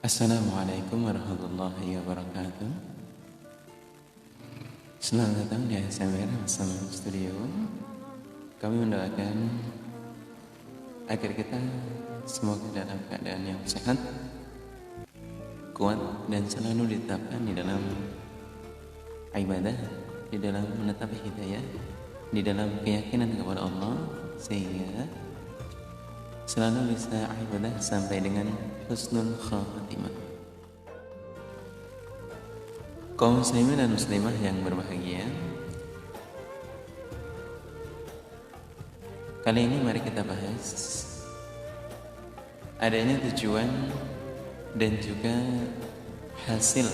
Assalamualaikum warahmatullahi wabarakatuh. Selamat datang di ASMR bersama Studio. Kami mendoakan agar kita semoga dalam keadaan yang sehat, kuat, dan selalu ditetapkan di dalam ibadah, di dalam menetapi hidayah, di dalam keyakinan kepada Allah, sehingga selalu bisa ibadah sampai dengan husnul khatimah. Kaum muslimin dan muslimah yang berbahagia, kali ini mari kita bahas adanya tujuan dan juga hasil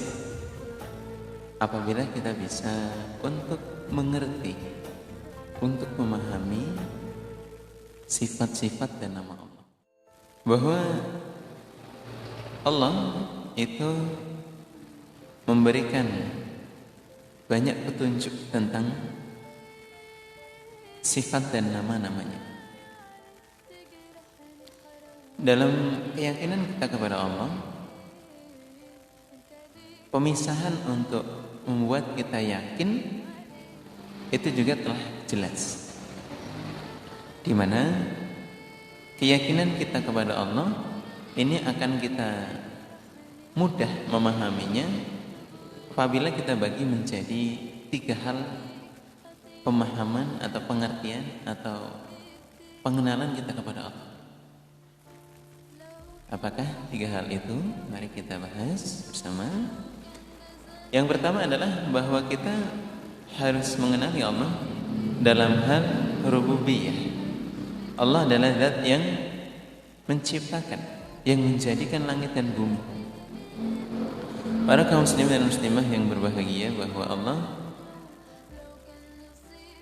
apabila kita bisa untuk mengerti, untuk memahami sifat-sifat dan nama Allah. Bahwa Allah itu memberikan banyak petunjuk tentang sifat dan nama-namanya. Dalam keyakinan kita kepada Allah, pemisahan untuk membuat kita yakin itu juga telah jelas, di mana keyakinan kita kepada Allah ini akan kita mudah memahaminya apabila kita bagi menjadi 3 hal pemahaman atau pengertian atau pengenalan kita kepada Allah. Apakah 3 hal itu? Mari kita bahas bersama. Yang pertama adalah bahwa kita harus mengenali Allah dalam hal rububiyah. Allah adalah zat yang menciptakan, yang menjadikan langit dan bumi. Para kaum muslimin dan muslimah yang berbahagia, bahwa Allah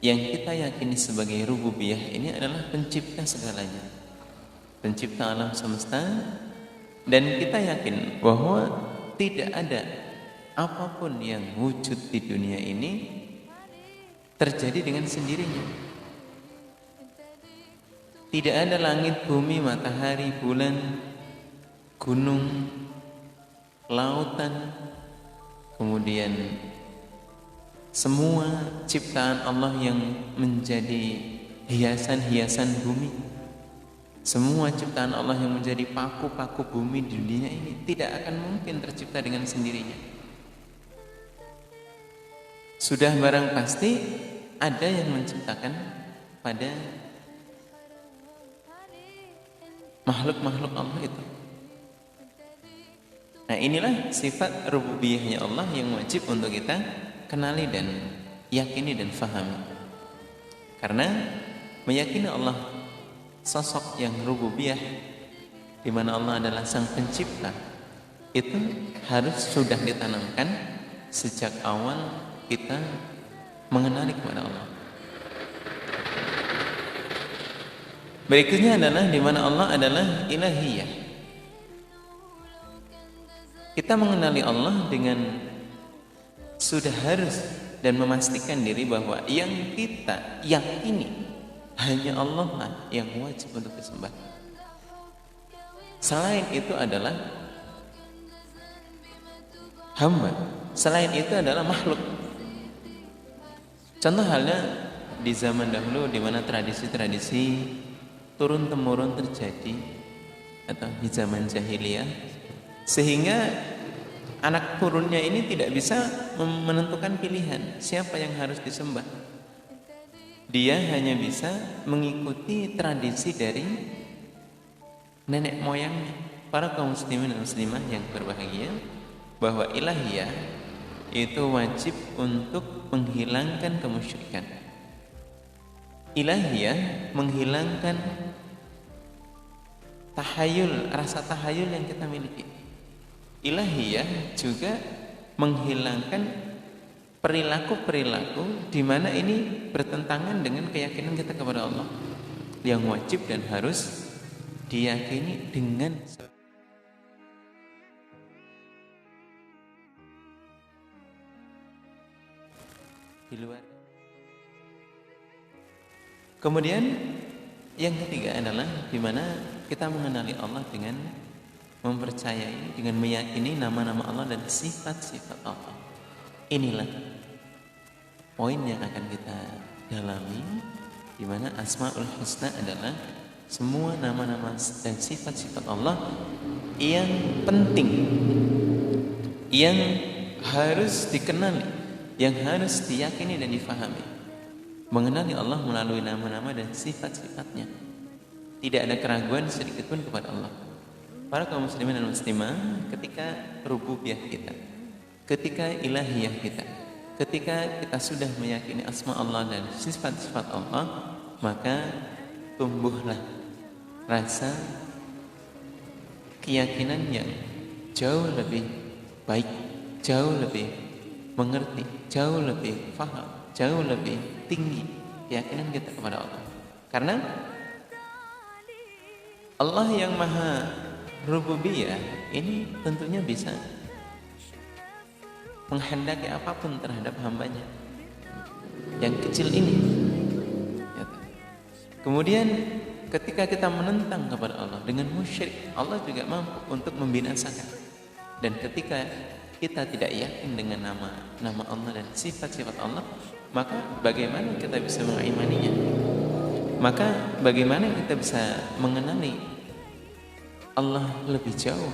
yang kita yakini sebagai rububiyah ini adalah pencipta segalanya, pencipta alam semesta, dan kita yakin bahwa tidak ada apapun yang wujud di dunia ini terjadi dengan sendirinya. Tidak ada langit, bumi, matahari, bulan, gunung, lautan, kemudian semua ciptaan Allah yang menjadi hiasan-hiasan bumi, semua ciptaan Allah yang menjadi paku-paku bumi di dunia ini tidak akan mungkin tercipta dengan sendirinya. Sudah barang pasti ada yang menciptakan pada makhluk-makhluk Allah itu. Nah, inilah sifat rububiyahnya Allah yang wajib untuk kita kenali dan yakini dan fahami. Karena meyakini Allah sosok yang rububiyah, di mana Allah adalah sang pencipta, itu harus sudah ditanamkan sejak awal kita mengenali kepada Allah. Berikutnya adalah di mana Allah adalah ilahiyah. Kita mengenali Allah dengan sudah harus dan memastikan diri bahwa yang kita yakini hanya Allah lah yang wajib untuk disembah. Selain itu adalah hamba, selain itu adalah makhluk. Contoh halnya di zaman dahulu, di mana tradisi-tradisi turun-temurun terjadi atau di zaman jahiliyah, sehingga anak turunnya ini tidak bisa menentukan pilihan siapa yang harus disembah. Dia hanya bisa mengikuti tradisi dari nenek moyangnya. Para kaum muslimin dan muslimah yang berbahagia, bahwa ilahiyah itu wajib untuk menghilangkan kemusyrikan. Ilahiyah menghilangkan tahayul, rasa tahayul yang kita miliki. Ilahiyah juga menghilangkan perilaku-perilaku di mana ini bertentangan dengan keyakinan kita kepada Allah yang wajib dan harus diyakini dengan di luar. Kemudian yang ketiga adalah di mana kita mengenali Allah dengan mempercayai, dengan meyakini nama-nama Allah dan sifat-sifat Allah. Inilah poin yang akan kita dalami, di mana Asmaul Husna adalah semua nama-nama dan sifat-sifat Allah yang penting, yang harus dikenali, yang harus diyakini dan difahami. Mengenali Allah melalui nama-nama dan sifat-sifatnya. Tidak ada keraguan sedikit pun kepada Allah. Para kaum muslimin dan muslimah, ketika rububiyah kita, ketika ilahiyah kita, ketika kita sudah meyakini asma Allah dan sifat-sifat Allah, maka tumbuhlah rasa keyakinan yang jauh lebih baik, jauh lebih mengerti, jauh lebih faham, jauh lebih tinggi keyakinan kita kepada Allah. Karena Allah yang maha rububiyah ini tentunya bisa menghendaki apapun terhadap hambanya yang kecil ini. Kemudian ketika kita menentang kepada Allah dengan musyrik, Allah juga mampu untuk membinasakan. Dan ketika kita tidak yakin dengan nama Allah dan sifat-sifat Allah, maka bagaimana kita bisa mengimaninya? Maka bagaimana kita bisa mengenali Allah lebih jauh?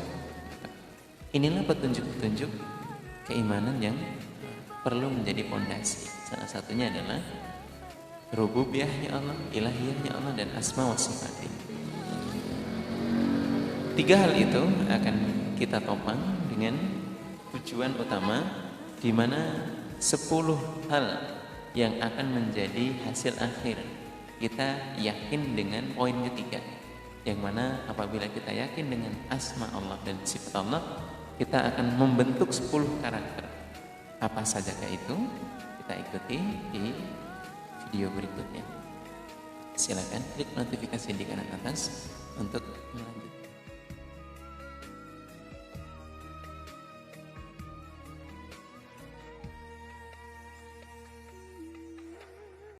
Inilah petunjuk-petunjuk keimanan yang perlu menjadi pondasi. Salah satunya adalah rububiyahnya Allah, ilahiyahnya Allah, dan asma wa sifatih. 3 hal itu akan kita topang dengan tujuan utama, di mana 10 hal yang akan menjadi hasil akhir kita yakin dengan poin ketiga, yang mana apabila kita yakin dengan asma Allah dan sifat Allah, kita akan membentuk 10 karakter. Apa sajakah itu? Kita ikuti di video berikutnya. Silakan klik notifikasi di kanan atas untuk melanjutkan.